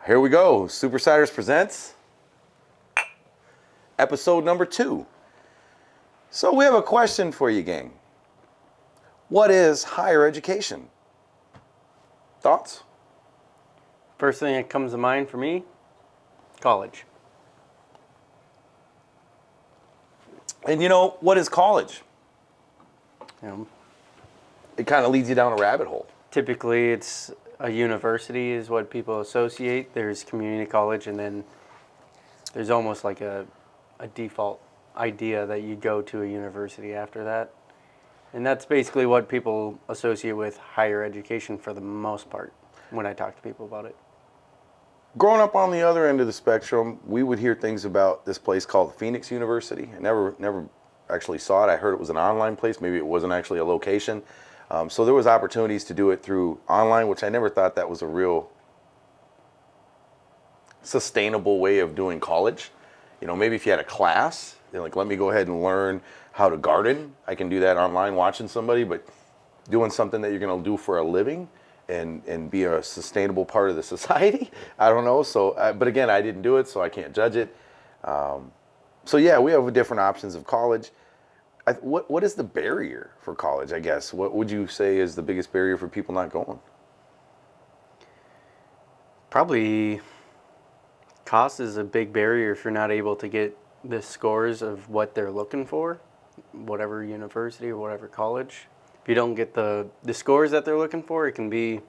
Here we go. Supersiders presents episode number 2. So we have a question for you, gang. What is higher education? Thoughts? First thing that comes to mind for me, college. And you know, what is college? You It kind of leads you down a rabbit hole. typically, it's a university is what people associate. There's community college, and then there's almost like a default idea that you go to a university after that. And that's basically what people associate with higher education for the most part when I talk to people about it. Growing up on the other end of the spectrum, we would hear things about this place called Phoenix University. I never actually saw it. I heard it was an online place. Maybe it wasn't actually a location. So there was opportunities to do it through online, which I never thought that was a real sustainable way of doing college. You know, maybe if you had a class, like, let me go ahead and learn how to garden. I can do that online watching somebody, but doing something that you're going to do for a living and be a sustainable part of the society, I don't know. So, but again, I didn't do it, so I can't judge it. So yeah, we have different options of college. What is the barrier for college, I guess? What would you say is the biggest barrier for people not going? Probably cost is a big barrier if you're not able to get the scores of what they're looking for, whatever university or whatever college. If you don't get the scores that they're looking for, it can be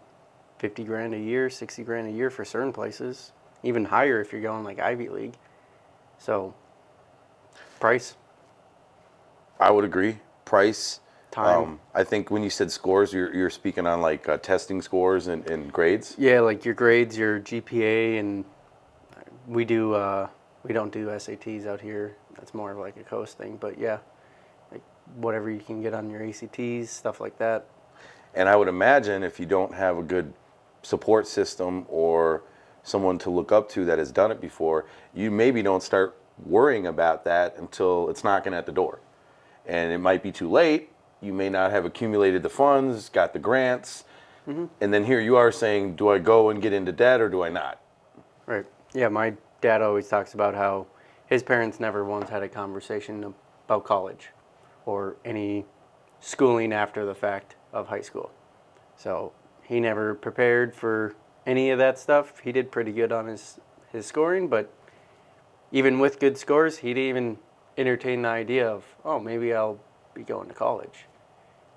50 grand a year, 60 grand a year for certain places, even higher if you're going like Ivy League. So, price. I would agree. Price. Time. I think when you said scores, you're speaking on like testing scores and grades. Yeah, like your grades, your GPA, and we don't do SATs out here. That's more of like a coast thing. But yeah, like whatever you can get on your ACTs, stuff like that. And I would imagine if you don't have a good support system or someone to look up to that has done it before, you maybe don't start worrying about that until it's knocking at the door. And it might be too late. You may not have accumulated the funds, got the grants, and then here you are saying, do I go and get into debt or do I not? Right. Yeah, my dad always talks about how his parents never once had a conversation about college or any schooling after the fact of high school. So he never prepared for any of that stuff. He did pretty good on his scoring, but even with good scores, he didn't even entertain the idea of, oh, maybe I'll be going to college.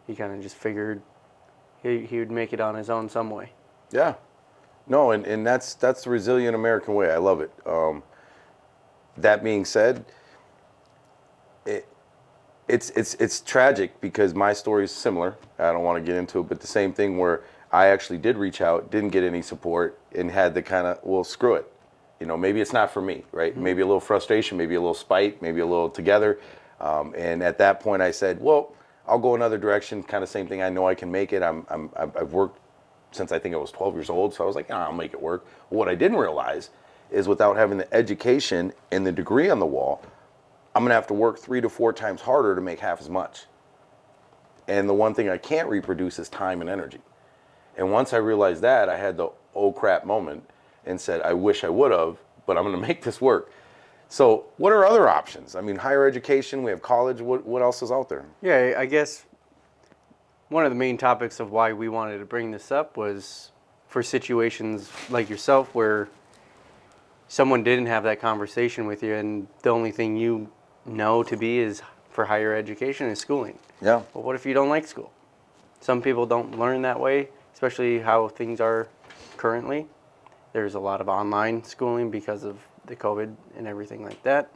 He kind of just figured he would make it on his own some way. Yeah. No, and that's the resilient American way. I love it. That being said, it's tragic because my story is similar. I don't want to get into it, but the same thing where I actually did reach out, didn't get any support, and had the kind of, well, screw it. You know, maybe it's not for me, right? Mm-hmm. Maybe a little frustration, maybe a little spite, maybe a little together. And at that point I said, well, I'll go another direction, kind of same thing. I know I can make it. I've worked since I think I was 12 years old. So I was like, I'll make it work. What I didn't realize is without having the education and the degree on the wall, I'm going to have to work 3 to 4 times harder to make half as much. And the one thing I can't reproduce is time and energy. And once I realized that, I had the oh crap moment and said, I wish I would have, but I'm going to make this work. So what are other options? I mean, higher education, we have college. What else is out there? Yeah, I guess one of the main topics of why we wanted to bring this up was for situations like yourself where someone didn't have that conversation with you and the only thing you know to be is for higher education is schooling. Yeah. Well, what if you don't like school? Some people don't learn that way, especially how things are currently. There's a lot of online schooling because of the COVID and everything like that.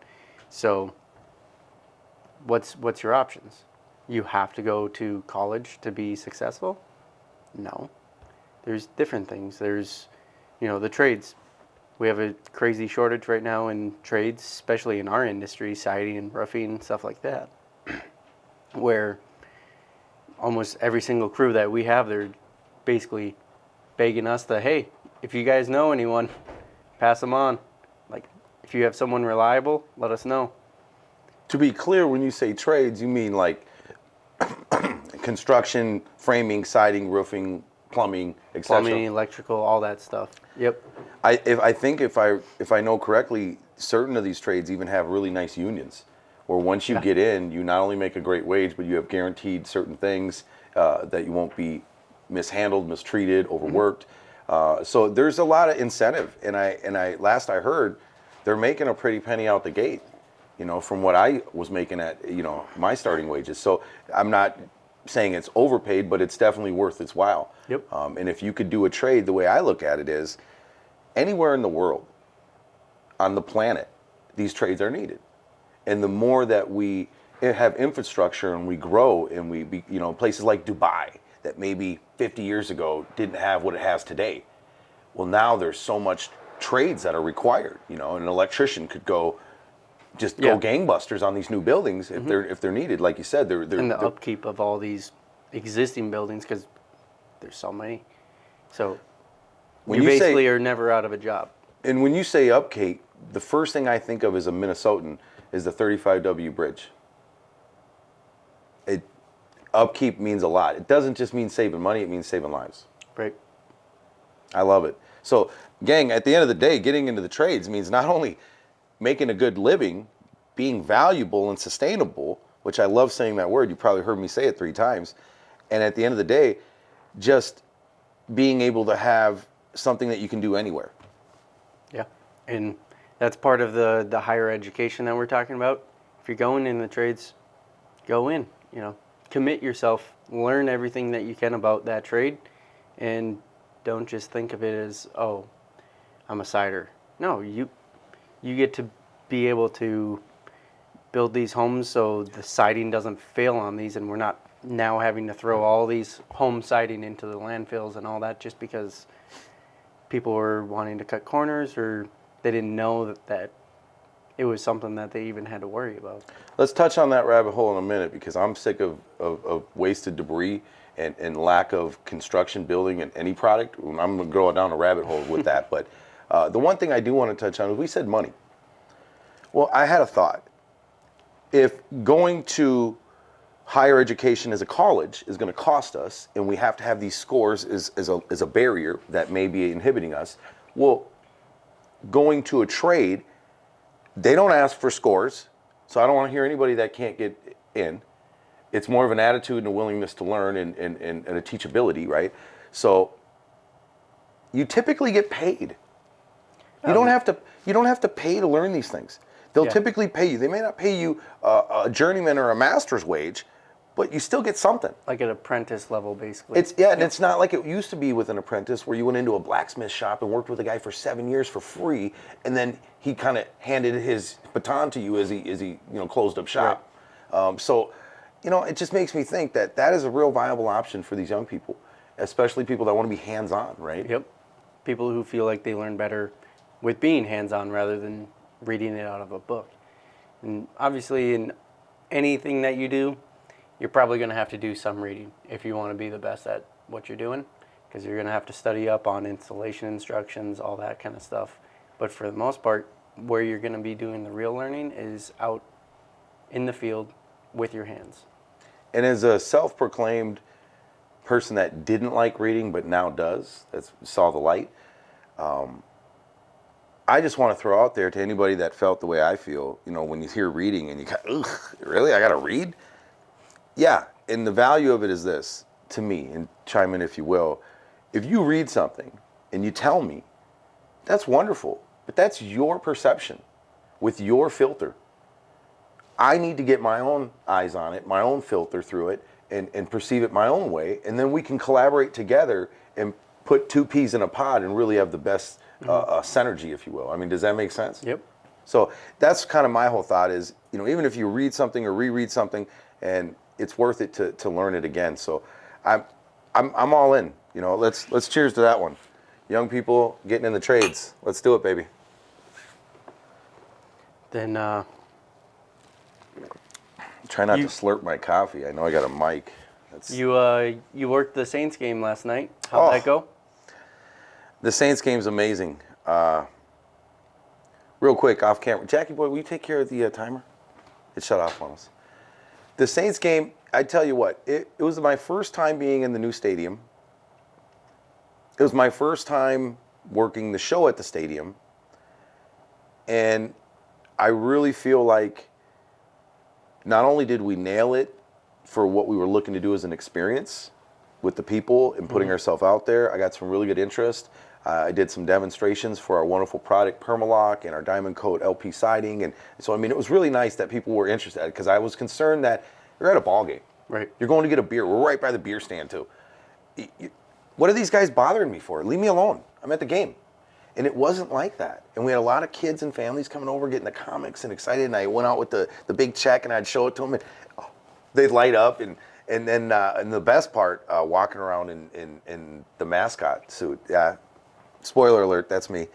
So what's your options? You have to go to college to be successful? No. There's different things. There's, the trades. We have a crazy shortage right now in trades, especially in our industry, siding and roofing, stuff like that, where almost every single crew that we have, they're basically begging us to, hey, if you guys know anyone, pass them on. Like, if you have someone reliable, let us know. To be clear, when you say trades, you mean like construction, framing, siding, roofing, plumbing, etc. Plumbing, electrical, all that stuff. Yep. I think if I know correctly, certain of these trades even have really nice unions, where once you Yeah. get in, you not only make a great wage, but you have guaranteed certain things that you won't be mishandled, mistreated, overworked. So there's a lot of incentive, and I last I heard, they're making a pretty penny out the gate, from what I was making at my starting wages. So I'm not saying it's overpaid, but it's definitely worth its while. Yep. And if you could do a trade, the way I look at it is, anywhere in the world, on the planet, these trades are needed. And the more that we have infrastructure and we grow and we be, places like Dubai that maybe 50 years ago didn't have what it has today. Well, now there's so much trades that are required. An electrician could go Yeah. gangbusters on these new buildings if they're needed. Like you said, they're And the upkeep of all these existing buildings, because there's so many. So When you you say- basically are never out of a job. And when you say upkeep, the first thing I think of as a Minnesotan is the 35W bridge. Upkeep means a lot. It doesn't just mean saving money, it means saving lives. Right. I love it. So, gang, at the end of the day, getting into the trades means not only making a good living, being valuable and sustainable, which I love saying that word. You probably heard me say it 3 times. And at the end of the day, just being able to have something that you can do anywhere. Yeah. And that's part of the higher education that we're talking about. If you're going in the trades, go in, commit yourself, learn everything that you can about that trade, and don't just think of it as, oh, I'm a sider. No, you get to be able to build these homes so the siding doesn't fail on these, and we're not now having to throw all these home siding into the landfills and all that just because people were wanting to cut corners or they didn't know that it was something that they even had to worry about. Let's touch on that rabbit hole in a minute, because I'm sick of wasted debris and lack of construction building in any product. I'm going to go down a rabbit hole with that. But the one thing I do want to touch on is we said money. Well, I had a thought. If going to higher education as a college is going to cost us, and we have to have these scores as a barrier that may be inhibiting us, well, going to a trade, they don't ask for scores, so I don't want to hear anybody that can't get in. It's more of an attitude and a willingness to learn and a teachability, right? So you typically get paid. You don't have to pay to learn these things. They'll typically pay you. They may not pay you a journeyman or a master's wage, but you still get something. Like an apprentice level, basically. And it's not like it used to be with an apprentice where you went into a blacksmith shop and worked with a guy for 7 years for free, and then he kind of handed his baton to you as he closed up shop. Right. So it just makes me think that is a real viable option for these young people, especially people that want to be hands-on, right? Yep. People who feel like they learn better with being hands-on rather than reading it out of a book. And obviously in anything that you do, you're probably going to have to do some reading if you want to be the best at what you're doing, because you're going to have to study up on installation instructions, all that kind of stuff. But for the most part, where you're going to be doing the real learning is out in the field with your hands. And as a self-proclaimed person that didn't like reading but now does, that saw the light, I just want to throw out there to anybody that felt the way I feel, when you hear reading and you go, ugh, really? I got to read? Yeah, and the value of it is this, to me, and chime in if you will. If you read something and you tell me, that's wonderful, but that's your perception with your filter. I need to get my own eyes on it, my own filter through it, and perceive it my own way, and then we can collaborate together and put 2 peas in a pod and really have the best synergy, if you will. I mean, does that make sense? Yep. So that's kind of my whole thought is, even if you read something or reread something, and it's worth it to learn it again. So I'm all in. Let's cheers to that one. Young people getting in the trades. Let's do it, baby. Then Try not to slurp my coffee. I know I got a mic. you worked the Saints game last night. How'd that go? The Saints game's amazing. Real quick, off camera. Jackie boy, will you take care of the timer? It shut off on us. The Saints game, I tell you what, it was my first time being in the new stadium. It was my first time working the show at the stadium, and I really feel like not only did we nail it for what we were looking to do as an experience with the people and putting ourselves out there. I got some really good interest. I did some demonstrations for our wonderful product, Permalock, and our Diamond Coat LP siding. And so, I mean, it was really nice that people were interested, because I was concerned that you're at a ball game. Right. You're going to get a beer. We're right by the beer stand, too. What are these guys bothering me for? Leave me alone. I'm at the game. And it wasn't like that. And we had a lot of kids and families coming over, getting the comics and excited. And I went out with the big check, and I'd show it to them, and they'd light up. And then and the best part, walking around in the mascot suit. Yeah, spoiler alert, that's me.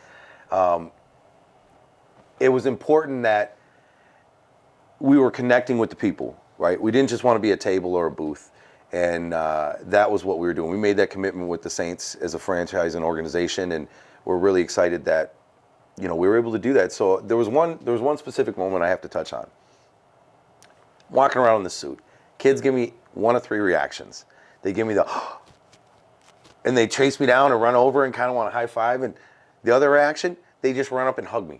It was important that we were connecting with the people, right? We didn't just want to be a table or a booth. And that was what we were doing. We made that commitment with the Saints as a franchise and organization, and we're really excited that, we were able to do that. So there was one specific moment I have to touch on. Walking around in the suit, kids give me one of three reactions. They give me the, and they chase me down and run over and kind of want to high five. And the other reaction, they just run up and hug me.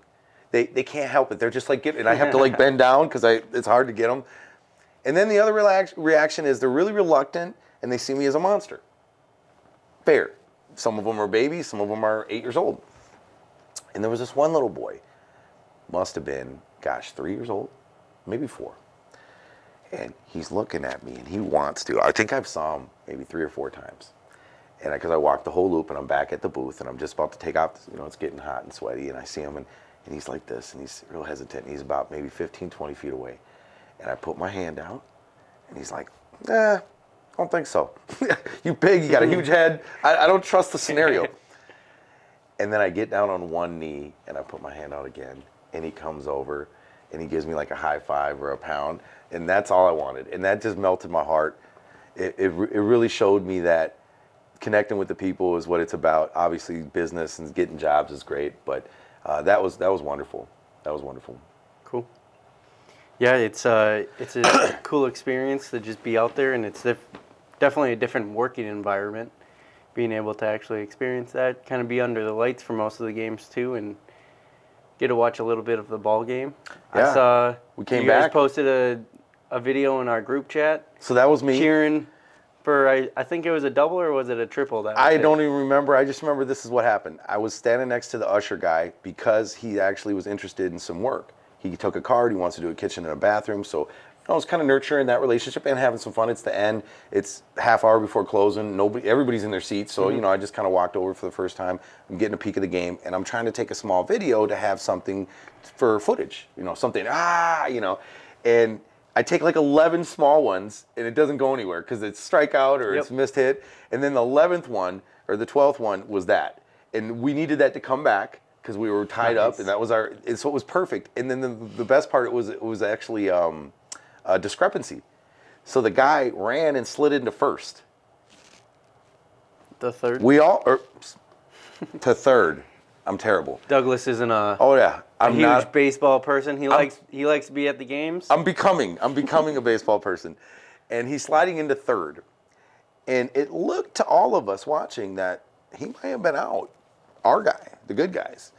They can't help it. They're just like, and I have to like bend down because it's hard to get them. And then the other reaction is they're really reluctant and they see me as a monster. Fair. Some of them are babies, some of them are 8 years old. And there was this one little boy, must have been, 3 years old, maybe 4. And he's looking at me and he wants to. I think I've saw him maybe 3 or 4 times. And because I walked the whole loop and I'm back at the booth and I'm just about to take off, it's getting hot and sweaty, and I see him and he's like this and he's real hesitant. And he's about maybe 15, 20 feet away. And I put my hand out, and he's like, I don't think so. You big, you got a huge head. I don't trust the scenario. And then I get down on one knee, and I put my hand out again, and he comes over, and he gives me like a high five or a pound, and that's all I wanted. And that just melted my heart. It really showed me that connecting with the people is what it's about. Obviously, business and getting jobs is great, but that was wonderful. That was wonderful. Cool. Yeah, it's a cool experience to just be out there, and it's definitely a different working environment. Being able to actually experience that, kind of be under the lights for most of the games too, and get to watch a little bit of the ball game. Yeah, I saw we came you guys back. Posted a video in our group chat. So that was me cheering for, I think it was a double, or was it a triple? That I don't even remember. I just remember this is what happened. I was standing next to the usher guy because he actually was interested in some work. He took a card. He wants to do a kitchen and a bathroom. So I was kind of nurturing that relationship and having some fun. It's the end. It's half hour before closing. Everybody's in their seats. So, I just kind of walked over for the first time. I'm getting a peek of the game, and I'm trying to take a small video to have something for footage. Something, and I take like 11 small ones, and it doesn't go anywhere because it's strikeout or it's missed hit. And then the 11th one or the 12th one was that. And we needed that to come back because we were tied up, and that was so it was perfect. And then the best part, it was actually a discrepancy. So the guy ran and slid into first. The third? To third. I'm terrible. Douglas isn't a I'm huge not baseball person. He likes to be at the games. I'm becoming a baseball person. And he's sliding into third. And it looked to all of us watching that he might have been out. Our guy, the good guys.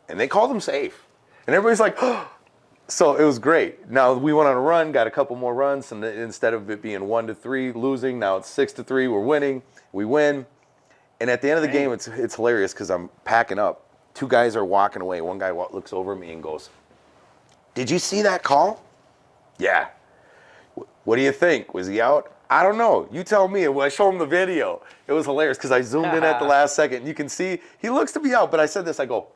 And they called him safe. And everybody's like, oh. So it was great. Now we went on a run, got a couple more runs, and instead of it being 1-3 losing, now it's 6-3. We're winning. We win. And at the end of the game, it's hilarious because I'm packing up. 2 guys are walking away. One guy looks over at me and goes, "Did you see that call?" "Yeah." "What do you think? Was he out?" "I don't know. You tell me." I show him the video. It was hilarious because I zoomed in at the last second. You can see he looks to be out, but I said this. I go,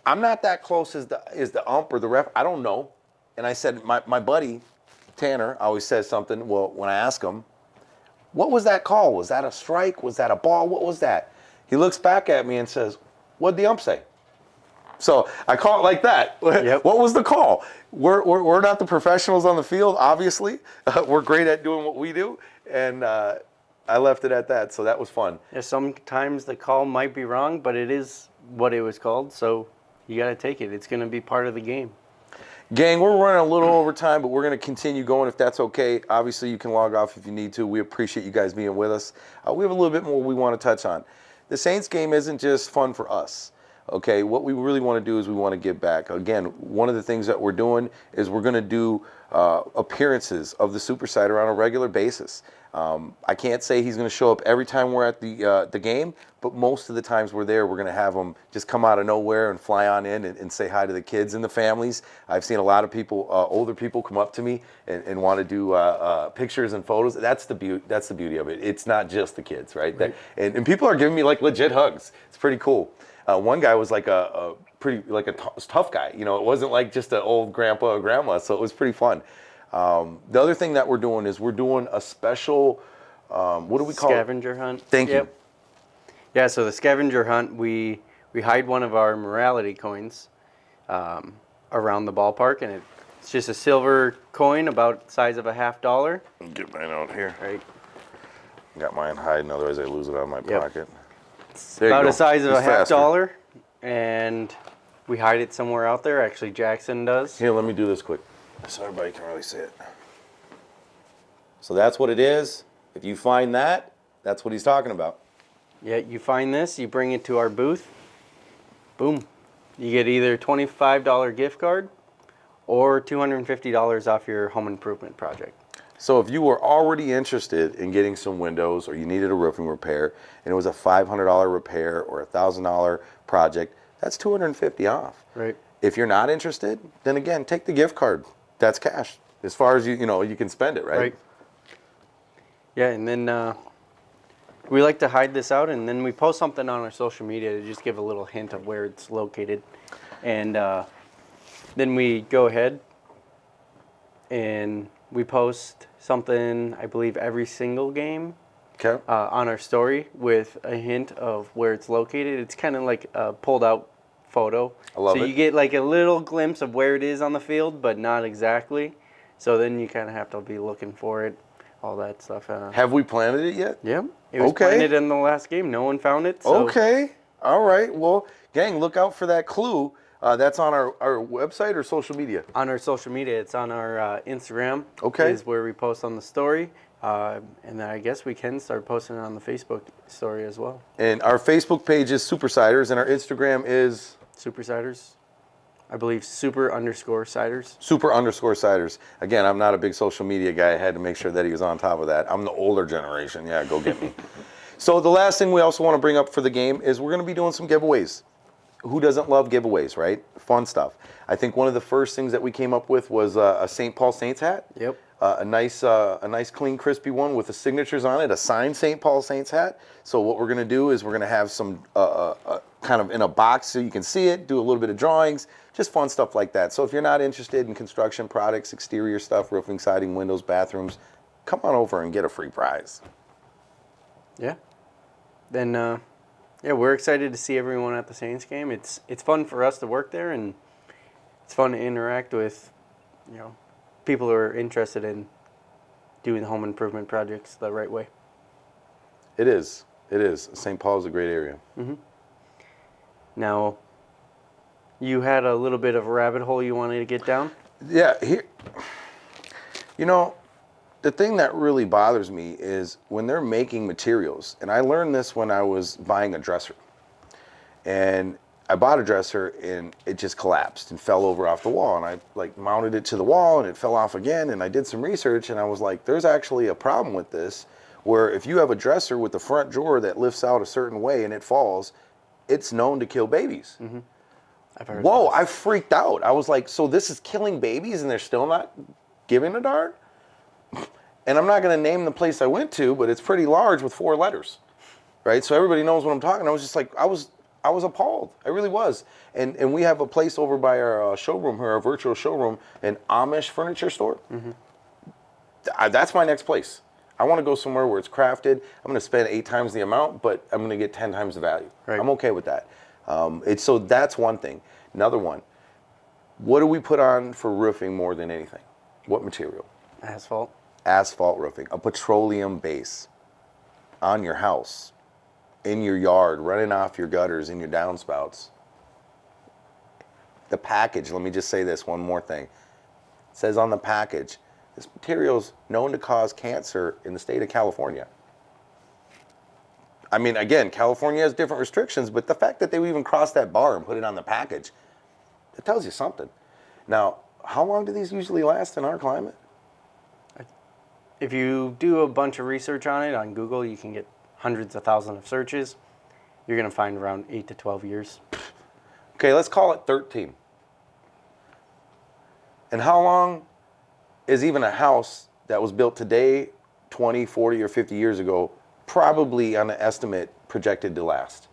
"I'm not that close as the ump or the ref. I don't know." And I said, my buddy Tanner always says something. Well, when I ask him, "What was that call? Was that a strike? Was that a ball? What was that?" He looks back at me and says, "What'd the ump say?" So I call it like that. Yep. What was the call? We're not the professionals on the field, obviously. We're great at doing what we do, and I left it at that. So that was fun. Yeah, sometimes the call might be wrong, but it is what it was called, so you got to take it. It's going to be part of the game. Gang, we're running a little over time, but we're going to continue going if that's okay. Obviously, you can log off if you need to. We appreciate you guys being with us. We have a little bit more we want to touch on. The Saints game isn't just fun for us. Okay, what we really want to do is we want to give back. Again, one of the things that we're doing is we're going to do appearances of the Super Cider on a regular basis. I can't say he's going to show up every time we're at the game, but most of the times we're there, we're going to have him just come out of nowhere and fly on in and say hi to the kids and the families. I've seen a lot of people, older people, come up to me and want to do pictures and photos. That's the beauty of it. It's not just the kids, right? And people are giving me like legit hugs. It's pretty cool. One guy was like a tough guy. You know, it wasn't like just an old grandpa or grandma. So it was pretty fun. The other thing that we're doing is we're doing a special, what do we call it? Scavenger hunt. Thank you. Yeah, so the scavenger hunt, we hide one of our morality coins around the ballpark, and it's just a silver coin about the size of a $50. Get mine out here. Right. Got mine hiding, otherwise I lose it out of my pocket. About the size of a $50, and we hide it somewhere out there. Actually, Jackson does. Here, let me do this quick so everybody can really see it. So that's what it is. If you find that, that's what he's talking about. Yeah, you find this, you bring it to our booth, boom. You get either $25 gift card or $250 off your home improvement project. So if you were already interested in getting some windows or you needed a roofing repair and it was a $500 repair or a $1,000 project, that's $250 off. Right. If you're not interested, then again, take the gift card. That's cash. As far as you can spend it, right? Right. Yeah, and then we like to hide this out, and then we post something on our social media to just give a little hint of where it's located. And then we go ahead and we post something, I believe, every single game Okay. on our story with a hint of where it's located. It's kind of like a pulled out photo. I love so it. you get like a little glimpse of where it is on the field, but not exactly. So then you kind of have to be looking for it, all that stuff. Have we planted it yet? Yep. It was Okay. planted in the last game. No one found it. So Okay. All right. Well, gang, look out for that clue. That's on our website or social media? on our social media, it's on our Instagram. Okay. Is where we post on the story. And then I guess we can start posting it on the Facebook story as well. And our Facebook page is Super Ciders, and our Instagram is Super Ciders. I believe super_ciders. Super_Ciders. Again, I'm not a big social media guy. I had to make sure that he was on top of that. I'm the older generation. Yeah, go get me. So the last thing we also want to bring up for the game is we're going to be doing some giveaways. Who doesn't love giveaways, right? Fun stuff. I think one of the first things that we came up with was a St. Paul Saints hat. Yep. A nice, clean, crispy one with the signatures on it. A signed St. Paul Saints hat. So what we're gonna do is we're gonna have some kind of in a box so you can see it. Do a little bit of drawings, just fun stuff like that. So if you're not interested in construction products, exterior stuff, roofing, siding, windows, bathrooms, come on over and get a free prize. Yeah. Then, yeah, we're excited to see everyone at the Saints game. It's fun for us to work there, and it's fun to interact with, people who are interested in doing home improvement projects the right way. It is. It is. St. Paul is a great area. Now, you had a little bit of a rabbit hole you wanted to get down? Yeah, here, the thing that really bothers me is when they're making materials, and I learned this when I was buying a dresser. And I bought a dresser and it just collapsed and fell over off the wall, and I mounted it to the wall and it fell off again, and I did some research and I was like, there's actually a problem with this where if you have a dresser with the front drawer that lifts out a certain way and it falls, it's known to kill babies. I've heard Whoa, of this. I freaked out. I was like, so this is killing babies and they're still not giving a darn? And I'm not going to name the place I went to, but it's pretty large with 4 letters, right? So everybody knows what I'm talking. I was just like, I was appalled. I really was. And we have a place over by our showroom here, our virtual showroom, an Amish furniture store. That's my next place. I want to go somewhere where it's crafted. I'm going to spend 8 times the amount, but I'm going to get 10 times the value. Right. I'm okay with that. So that's one thing. Another one, what do we put on for roofing more than anything? What material? Asphalt. Asphalt roofing, a petroleum base on your house, in your yard, running off your gutters and your downspouts. the package, let me just say this one more thing. It says on the package, this material is known to cause cancer in the state of California. I mean, again, California has different restrictions, but the fact that they would even cross that bar and put it on the package, it tells you something. Now, how long do these usually last in our climate? If you do a bunch of research on it on Google, you can get hundreds of thousands of searches. You're going to find around 8 to 12 years. Okay, let's call it 13. And how long is even a house that was built today, 20, 40, or 50 years ago, probably on an estimate projected to last?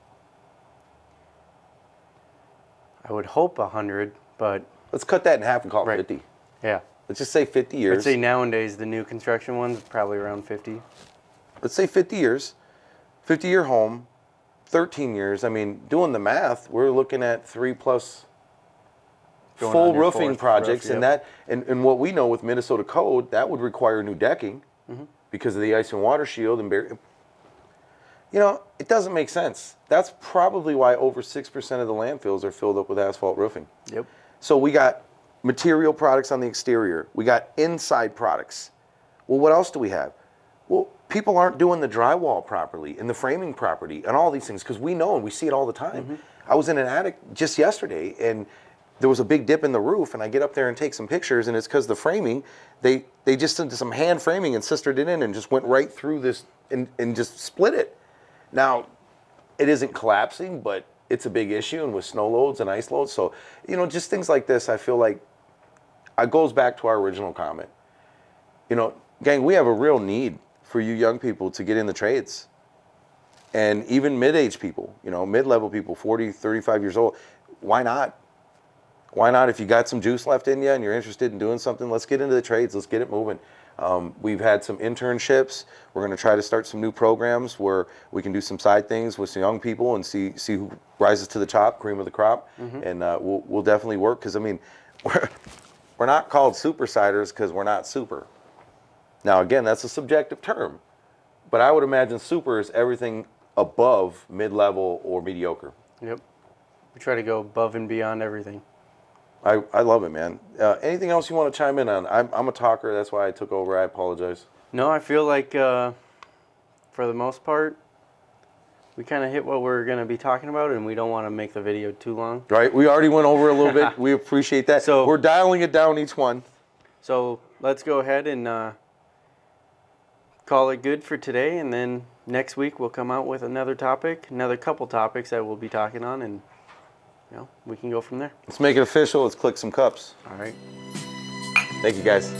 I would hope 100, but Let's cut that in half and call it Right. 50. yeah. Let's just say 50 I'd years. say nowadays the new construction ones probably around 50. Let's say 50 years. 50-year home, 13 years. I mean, doing the math, we're looking at 3+ Going full on your roofing fourth projects, roof, and yep. and what we know with Minnesota code, that would require new decking because of the ice and water shield and you know, it doesn't make sense. That's probably why over 6% of the landfills are filled up with asphalt roofing. Yep. So we got material products on the exterior. We got inside products. Well, what else do we have? Well, people aren't doing the drywall properly and the framing properly and all these things because we know and we see it all the time. I was in an attic just yesterday and there was a big dip in the roof, and I get up there and take some pictures, and it's because the framing, they just did some hand framing and sistered it in and just went right through this and just split it. Now, it isn't collapsing, but it's a big issue, and with snow loads and ice loads. So, you know, just things like this, I feel like it goes back to our original comment. You know, gang, we have a real need for you young people to get in the trades. And even mid-age people, you know, mid-level people, 40, 35 years old, why not? Why not? If you got some juice left in you and you're interested in doing something, let's get into the trades. Let's get it moving. We've had some internships. We're going to try to start some new programs where we can do some side things with some young people and see who rises to the top, cream of the crop. And we'll definitely work because, I mean, we're not called super siders because we're not super. Now, again, that's a subjective term. But I would imagine super is everything above mid-level or mediocre. Yep. We try to go above and beyond everything. I love it, man. Anything else you want to chime in on? I'm a talker. That's why I took over. I apologize. No, I feel like for the most part, we kind of hit what we're going to be talking about, and we don't want to make the video too long. Right? We already went over a little bit. We appreciate that. So- we're dialing it down each one. So let's go ahead and call it good for today, and then next week we'll come out with another topic, another couple topics that we'll be talking on, and you know, we can go from there. Let's make it official. Let's click some cups. All right. Thank you, guys.